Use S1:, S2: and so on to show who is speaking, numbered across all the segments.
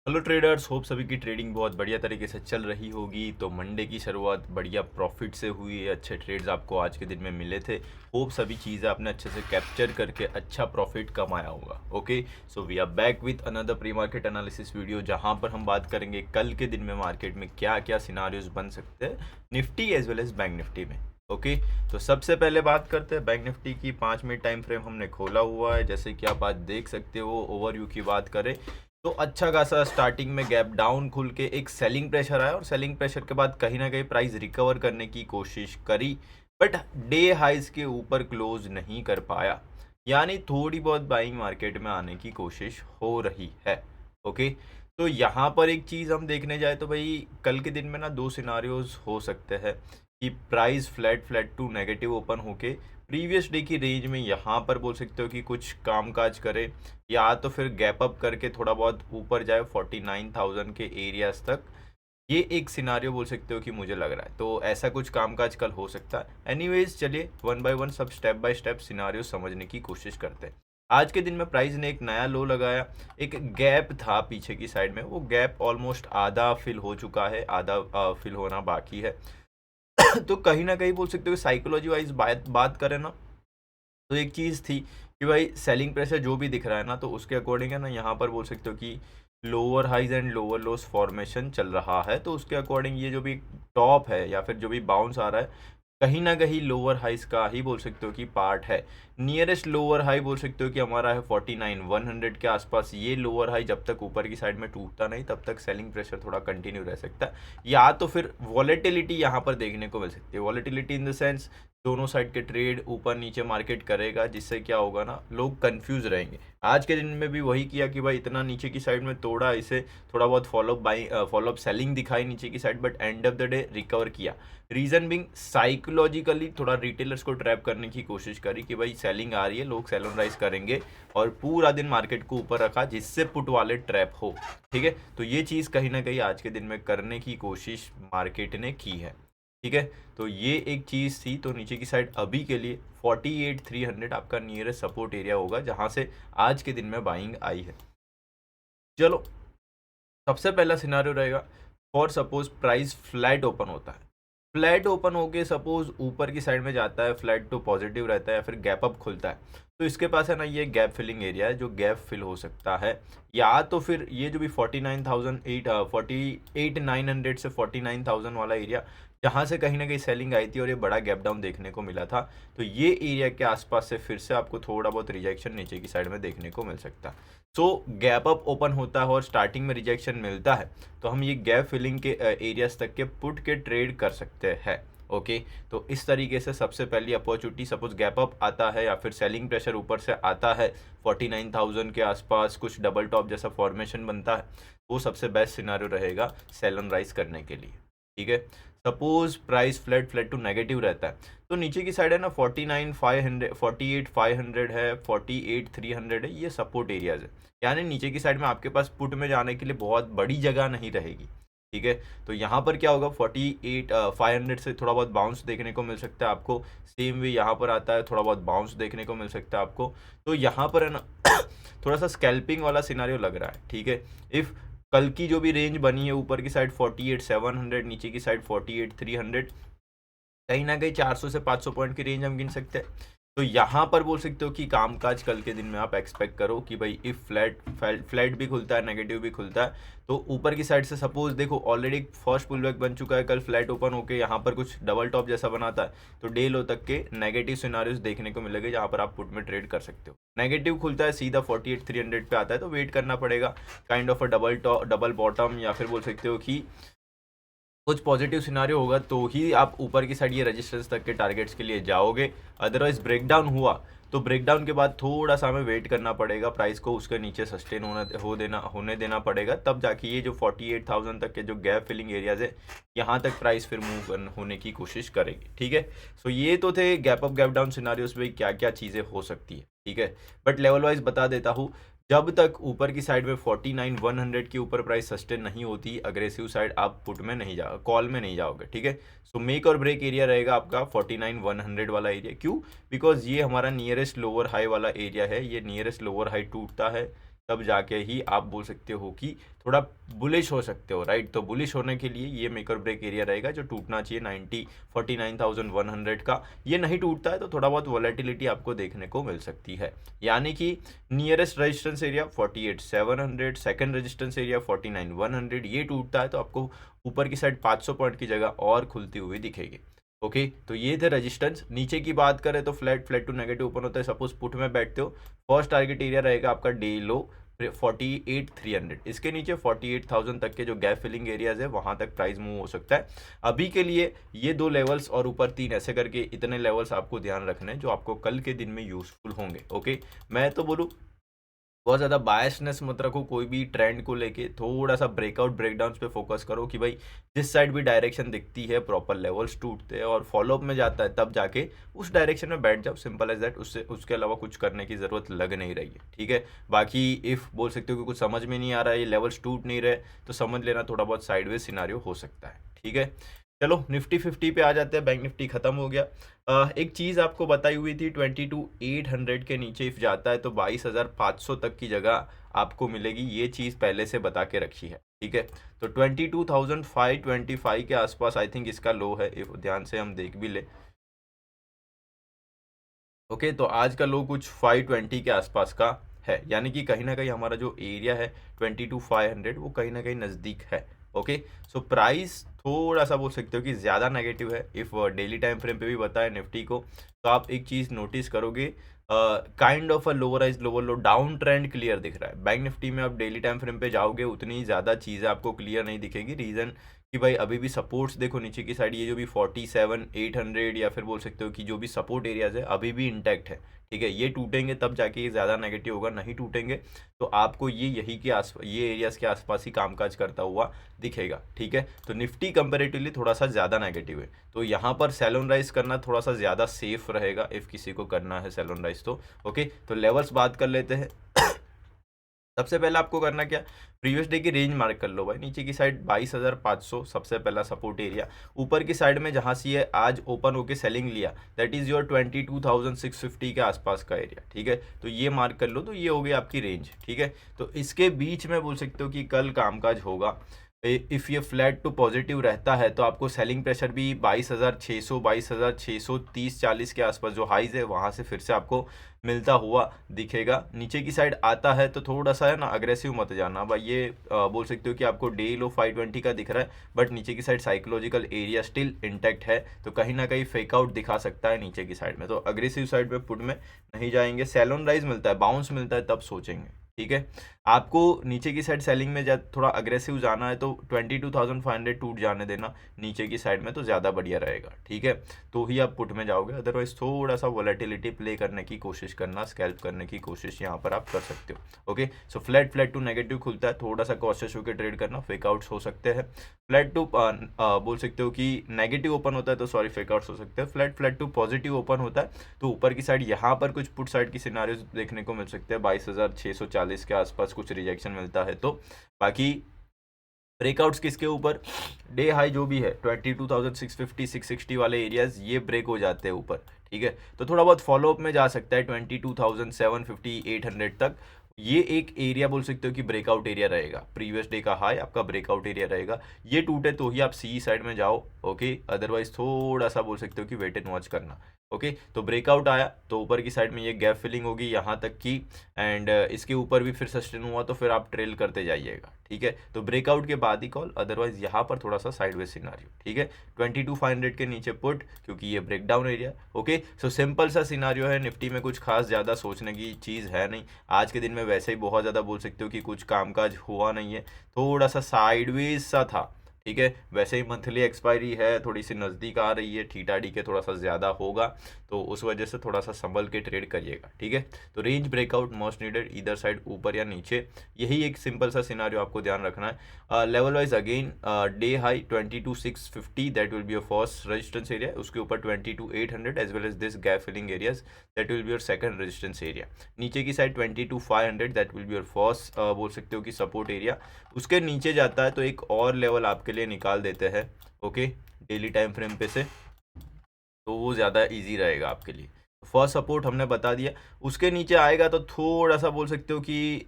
S1: Hello traders, hope सभी की trading बहुत बढ़िया तरीके से चल रही होगी। तो मंडे की शुरुआत बढ़िया प्रॉफिट से हुई है। अच्छे ट्रेड्स आपको आज के दिन में मिले थे। होप सभी चीज़ें आपने अच्छे से कैप्चर करके अच्छा प्रॉफिट कमाया होगा। Okay, so we are back with another pre market analysis video, जहां पर हम बात करेंगे कल के दिन में मार्केट में क्या क्या सिनारियोज बन सकते हैं Nifty as well as bank Nifty में। ओके, तो सबसे पहले बात करते हैं बैंक निफ्टी की। 5 मिनट टाइम फ्रेम हमने खोला हुआ है, जैसे कि आप आज देख सकते हो। ओवरव्यू की बात करें तो अच्छा खासा स्टार्टिंग में गैप डाउन खुल के एक सेलिंग प्रेशर आया और सेलिंग प्रेशर के बाद कहीं ना कहीं प्राइस रिकवर करने की कोशिश करी, बट डे हाइज के ऊपर क्लोज नहीं कर पाया। यानी थोड़ी बहुत बाइंग मार्केट में आने की कोशिश हो रही है। ओके, तो यहाँ पर एक चीज़ हम देखने जाए तो भाई कल के दिन में ना दो सिनारियोज हो सकते हैं कि price flat flat to negative open होके प्रीवियस डे की रेंज में यहाँ पर बोल सकते हो कि कुछ कामकाज करे, या तो फिर गैप अप करके थोड़ा बहुत ऊपर जाए 49,000 के एरियाज तक। ये एक सिनारियो बोल सकते हो कि मुझे लग रहा है, तो ऐसा कुछ कामकाज कल हो सकता है। एनीवेज चलिए वन बाय वन सब स्टेप बाय स्टेप सिनारियो समझने की कोशिश करते हैं। आज के दिन में प्राइस ने एक नया लो लगाया। एक गैप था पीछे की साइड में, वो गैप ऑलमोस्ट आधा फिल हो चुका है, आधा फिल होना बाकी है। तो कहीं ना कहीं बोल सकते हो साइकोलॉजी वाइज बात करें ना, तो एक चीज़ थी कि भाई सेलिंग प्रेशर जो भी दिख रहा है ना, तो उसके अकॉर्डिंग है ना, यहाँ पर बोल सकते हो कि lower highs and lower lows formation चल रहा है। तो उसके अकॉर्डिंग ये जो भी टॉप है या फिर जो भी बाउंस आ रहा है, कहीं ना कहीं लोअर हाइज का ही बोल सकते हो कि पार्ट है। नियरेस्ट लोअर हाई बोल सकते हो कि हमारा है 49,100 के आसपास। ये लोअर हाई जब तक ऊपर की साइड में टूटता नहीं तब तक सेलिंग प्रेशर थोड़ा कंटिन्यू रह सकता है, या तो फिर वॉलेटिलिटी यहाँ पर देखने को मिल सकती है। वॉलेटिलिटी इन द सेंस दोनों साइड के ट्रेड ऊपर नीचे मार्केट करेगा, जिससे क्या होगा ना, लोग कंफ्यूज रहेंगे। आज के दिन में भी वही किया कि भाई इतना नीचे की साइड में तोड़ा, इसे थोड़ा बहुत फॉलोअप सेलिंग दिखाई नीचे की side, but end of the day recover किया। रीजन बिंग साइकोलॉजिकली थोड़ा रिटेलर्स को ट्रैप करने की कोशिश करी कि भाई सेलिंग आ रही है, लोग सेलोनराइज करेंगे, और पूरा दिन मार्केट को ऊपर रखा जिससे पुट वाले ट्रैप हो। ठीक है, तो ये चीज़ कहीं ना कहीं आज के दिन में करने की कोशिश मार्केट ने की है। ठीक है, तो ये एक चीज़ थी। तो नीचे की साइड अभी के लिए 48,300 आपका नियरेस्ट सपोर्ट एरिया होगा, जहां से आज के दिन में बाइंग आई है। चलो, सबसे पहला सिनारियो रहेगा for suppose price flat open होता है। फ्लैट ओपन होके सपोज ऊपर की साइड में जाता है, फ्लैट टू पॉजिटिव रहता है या फिर गैप अप खुलता है, तो इसके पास है ना ये गैप फिलिंग एरिया है जो गैप फिल हो सकता है। या तो फिर ये जो भी 48,900 से 49,000 वाला एरिया, जहाँ से कहीं ना कहीं सेलिंग आई थी और ये बड़ा गैप डाउन देखने को मिला था, तो ये एरिया के आसपास से फिर से आपको थोड़ा बहुत रिजेक्शन नीचे की साइड में देखने को मिल सकता है। सो गैप अप ओपन होता है और स्टार्टिंग में रिजेक्शन मिलता है, तो हम ये गैप फिलिंग के एरियाज तक के पुट के ट्रेड कर सकते हैं। ओके, तो इस तरीके से सबसे पहली अपॉर्चुनिटी, सपोज गैप अप आता है या फिर सेलिंग प्रेशर ऊपर से आता है 49,000 के आसपास, कुछ डबल टॉप जैसा फॉर्मेशन बनता है, वो सबसे बेस्ट सिनारियो रहेगा सेलन राइज करने के लिए। ठीक है, suppose price flat flat to negative रहता है, तो नीचे की साइड है ना 49,500, 48,500 है, 48,300 है, ये सपोर्ट एरियाज है। यानी नीचे की साइड में आपके पास पुट में जाने के लिए बहुत बड़ी जगह नहीं रहेगी। ठीक है, तो यहाँ पर क्या होगा, 48,500 से थोड़ा बहुत बाउंस देखने को मिल सकता है आपको। सेम वे यहाँ पर आता है, थोड़ा बहुत बाउंस देखने को मिल सकता है आपको। तो यहाँ पर है ना थोड़ा सा स्कैल्पिंग वाला सिनारियो लग रहा है। ठीक है, इफ़ कल की जो भी रेंज बनी है ऊपर की साइड 48,700, नीचे की साइड 48,300, कहीं ना कहीं 400 से 500 पॉइंट की रेंज हम गिन सकते हैं। तो यहाँ पर बोल सकते हो कि कामकाज कल के दिन में आप एक्सपेक्ट करो कि भाई इफ फ्लैट भी खुलता है, नेगेटिव भी खुलता है, तो ऊपर की साइड से सपोज देखो ऑलरेडी फर्स्ट पुल बैक बन चुका है, कल फ्लैट ओपन होके यहाँ पर कुछ डबल टॉप जैसा बनाता है, तो डे लो तक के नेगेटिव सिनारियोज देखने को मिलेंगे, जहाँ पर आप पुट में ट्रेड कर सकते हो। नेगेटिव खुलता है सीधा 48,300 पे आता है, तो वेट करना पड़ेगा, kind of a double bottom, या फिर बोल सकते हो कि कुछ पॉजिटिव सिनारियो होगा तो ही आप ऊपर की साइड ये रजिस्टेंस तक के टारगेट्स के लिए जाओगे। अदरवाइज ब्रेकडाउन हुआ तो ब्रेकडाउन के बाद थोड़ा सा हमें वेट करना पड़ेगा, प्राइस को उसके नीचे सस्टेन होने देना पड़ेगा, तब जाके ये जो 48,000 तक के जो गैप फिलिंग एरियाज है, यहाँ तक प्राइस फिर मूव होने की कोशिश करेगी। ठीक है, सो ये तो थे gap up gap down scenarios में क्या क्या चीज़ें हो सकती है। ठीक है, बट लेवल वाइज बता देता हूँ, जब तक ऊपर की साइड में 49,100 के ऊपर प्राइस सस्टेन नहीं होती, अग्रेसिव साइड आप पुट में नहीं जाओगे, कॉल में नहीं जाओगे। ठीक है, सो मेक और ब्रेक एरिया रहेगा आपका 49,100 वाला एरिया। क्यों? बिकॉज ये हमारा नियरेस्ट लोअर हाई वाला एरिया है। ये नियरेस्ट लोअर हाई टूटता है, तब जाके ही आप बोल सकते हो कि थोड़ा बुलिश हो सकते हो, राइट। तो बुलिश होने के लिए ये मेक और ब्रेक एरिया रहेगा जो टूटना चाहिए 49,100 का। ये नहीं टूटता है तो थोड़ा बहुत वॉलेटिलिटी आपको देखने को मिल सकती है। यानी कि nearest resistance area 48,700, second resistance area 49,100, ये टूटता है तो आपको ऊपर की साइड 500 पॉइंट की जगह और खुलती हुई दिखेगी। ओके, तो ये थे रेजिस्टेंस। नीचे की बात करें तो फ्लैट टू नेगेटिव ओपन होता है। सपोज पुट में बैठते हो, फर्स्ट टारगेट एरिया रहेगा आपका डे लो 48,300, इसके नीचे 48,000 तक के जो गैप फिलिंग एरियाज है वहां तक प्राइस मूव हो सकता है। अभी के लिए ये 2 लेवल्स और ऊपर 3, ऐसे करके इतने लेवल्स आपको ध्यान रखने हैं जो आपको कल के दिन में यूजफुल होंगे। ओके, मैं तो बोलूँ बहुत ज़्यादा बायसनेस मत रखो कोई भी ट्रेंड को लेके, थोड़ा सा ब्रेकआउट ब्रेकडाउन्स पे फोकस करो कि भाई जिस साइड भी डायरेक्शन दिखती है, प्रॉपर लेवल्स टूटते हैं और फॉलोअप में जाता है, तब जाके उस डायरेक्शन में बैठ जाओ, सिंपल एज दैट। उससे उसके अलावा कुछ करने की ज़रूरत लग नहीं रही है, ठीक है। बाकी इफ़ बोल सकते हो कि कुछ समझ में नहीं आ रहा है, ये लेवल्स टूट नहीं रहे, तो समझ लेना थोड़ा बहुत साइडवेज सिनारियो हो सकता है, ठीक है। चलो निफ्टी 50 पे आ जाते हैं। बैंक निफ्टी खत्म हो गया। एक चीज़ आपको बताई हुई थी 22,800 के नीचे इफ जाता है तो 22,500 तक की जगह आपको मिलेगी, ये चीज़ पहले से बता के रखी है, ठीक है। तो 22,525 के आसपास आई थिंक इसका लो है, इफ ध्यान से हम देख भी ले। ओके, तो आज का लो कुछ 520 के आसपास का है, यानी कि कहीं ना कहीं हमारा जो एरिया है 22,500 वो कहीं ना कहीं नज़दीक है। ओके, सो प्राइस थोड़ा सा बोल सकते हो कि ज़्यादा नेगेटिव है। इफ़ डेली टाइम फ्रेम पे भी बताया निफ्टी को, तो आप एक चीज़ नोटिस करोगे, kind of a lowerize lower low, down trend clear दिख रहा है। बैंक निफ्टी में आप डेली टाइम फ्रेम पे जाओगे उतनी ज़्यादा चीज़ें आपको क्लियर नहीं दिखेगी। रीज़न कि भाई अभी भी सपोर्ट्स देखो नीचे की साइड, ये जो भी 47,800 या फिर बोल सकते हो कि जो भी सपोर्ट एरियाज है अभी भी इंटैक्ट है, ठीक है। ये टूटेंगे तब जाके ये ज़्यादा नेगेटिव होगा, नहीं टूटेंगे तो आपको ये यही के आस ये एरियाज के आसपास ही कामकाज करता हुआ दिखेगा, ठीक है। तो निफ्टी कंपेरेटिवली थोड़ा सा ज़्यादा नेगेटिव है, तो यहाँ पर सेलोन राइज करना थोड़ा सा ज़्यादा सेफ रहेगा इफ़ किसी को करना है सेलोन राइज तो। ओके, तो लेवल्स बात कर लेते हैं। सबसे पहले आपको करना क्या, प्रीवियस डे की रेंज मार्क कर लो भाई। नीचे की साइड 22,500 सबसे पहला सपोर्ट एरिया। ऊपर की साइड में जहां से ये आज ओपन होके सेलिंग लिया, दैट इज योर 22,650 के आसपास का एरिया, ठीक है। तो ये मार्क कर लो, तो ये हो गई आपकी रेंज, ठीक है। तो इसके बीच में बोल सकते हो कि कल कामकाज होगा। इफ़ ये फ्लैट टू पॉजिटिव रहता है तो आपको सेलिंग प्रेशर भी 22,600, 22,630, 40 के आसपास जो हाइज है वहाँ से फिर से आपको मिलता हुआ दिखेगा। नीचे की साइड आता है तो थोड़ा सा है ना अग्रेसिव मत जाना भाई। ये बोल सकते हो कि आपको डे लो 520 का दिख रहा है, बट नीचे की side psychological area still intact है, तो कहीं ना कहीं फेक आउट दिखा सकता है नीचे की साइड में। तो अग्रेसिव साइड पे पुट में नहीं जाएंगे। सेलोन राइज मिलता है, बाउंस मिलता है तब सोचेंगे, ठीक है। आपको नीचे की साइड सेलिंग में जब थोड़ा अग्रेसिव जाना है तो 22,500 टूट जाने देना नीचे की साइड में, तो ज़्यादा बढ़िया रहेगा, ठीक है। तो ही आप पुट में जाओगे, अदरवाइज थोड़ा सा वोलेटिलिटी प्ले करने की कोशिश करना, स्कैल्प करने की कोशिश यहाँ पर आप कर सकते हो। Okay, so flat to negative खुलता है, थोड़ा सा कॉशियस होकर ट्रेड करना, फेकआउट्स हो सकते हैं। फ्लैट टू बोल सकते हो कि नेगेटिव ओपन होता है तो सॉरी फेकआउट्स हो सकते हैं। फ्लैट टू पॉजिटिव ओपन होता है तो ऊपर की साइड यहाँ पर कुछ पुट साइड की सिनारियोज देखने को मिल सकते हैं। 22,640 के आसपास कुछ रिजेक्शन मिलता है तो। बाकी ब्रेकआउट्स किसके ऊपर, डे हाई जो भी है 22,650 660 वाले एरियाज ये ब्रेक हो जाते हैं ऊपर, ठीक है। तो थोड़ा बहुत फॉलोअप में जा सकता है 22,750 800 तक। ये एक एरिया बोल सकते हो कि ब्रेकआउट एरिया रहेगा, प्रीवियस डे का हाई आपका ब्रेकआउट एरिया रहेगा। ये टूटे तो ही आप सी साइड में जाओ, ओके। अदरवाइज थोड़ा सा बोल सकते हो कि वेट एंड वॉच करना। ओके, तो ब्रेकआउट आया तो ऊपर की साइड में ये गैप फिलिंग होगी यहाँ तक की, एंड इसके ऊपर भी फिर सस्टेन हुआ तो फिर आप ट्रेल करते जाइएगा, ठीक है। तो ब्रेकआउट के बाद ही कॉल, अदरवाइज यहाँ पर थोड़ा सा साइडवेज सिनारियो, ठीक है। 22,500 के नीचे पुट, क्योंकि ये breakdown area. Okay, so simple सा सिनारियो है। निफ्टी में कुछ खास ज़्यादा सोचने की चीज़ है नहीं। आज के दिन में वैसे ही बहुत ज़्यादा बोल सकते हो कि कुछ कामकाज हुआ नहीं है, थोड़ा सा साइडवेज सा था, ठीक है। वैसे ही मंथली एक्सपायरी है, थोड़ी सी नज़दीक आ रही है, थीटा डी के थोड़ा सा ज़्यादा होगा, तो उस वजह से थोड़ा सा संभल के ट्रेड करिएगा, ठीक है। तो रेंज ब्रेकआउट मोस्ट नीडेड, इधर साइड ऊपर या नीचे, यही एक सिंपल सा सिनारियो आपको ध्यान रखना है। Level wise again day high 22,650 that will be your first resistance area, उसके ऊपर 22,800 as well as this gap filling areas that will be your second resistance area. नीचे की साइड 22,500 that will be your first बोल सकते हो कि support area. उसके नीचे जाता है तो एक और लेवल आपके लिए निकाल देते हैं, ओके, डेली टाइम फ्रेम पे से, तो वो ज़्यादा इजी रहेगा आपके लिए। फर्स्ट सपोर्ट हमने बता दिया, उसके नीचे आएगा तो थोड़ा सा बोल सकते हो कि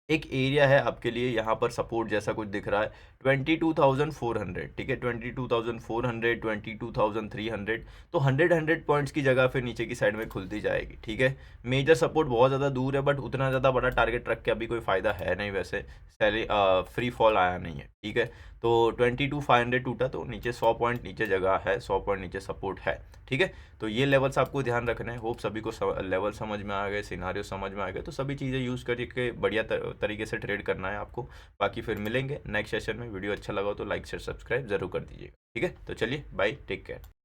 S1: एक एरिया है आपके लिए, यहाँ पर सपोर्ट जैसा कुछ दिख रहा है 22,400, ठीक है, 22,400, 22,300, तो 100 पॉइंट्स की जगह फिर नीचे की साइड में खुलती जाएगी, ठीक है। मेजर सपोर्ट बहुत ज़्यादा दूर है, बट उतना ज़्यादा बड़ा टारगेट रख के अभी कोई फ़ायदा है नहीं, वैसे सैली फ्री फॉल आया नहीं है, ठीक है। तो 22,500 टूटा, तो नीचे 100 पॉइंट नीचे जगह है, 100 पॉइंट नीचे सपोर्ट है, ठीक है। तो ये लेवल्स आपको ध्यान रखना है। होप सभी को लेवल समझ में आ गए, सिनारियो समझ में आ गए, तो सभी चीज़ें यूज़ करके बढ़िया तरीके से ट्रेड करना है आपको। बाकी फिर मिलेंगे नेक्स्ट सेशन में। वीडियो अच्छा लगा हो तो लाइक शेयर सब्सक्राइब जरूर कर दीजिएगा, ठीक है। तो चलिए बाय, टेक केयर।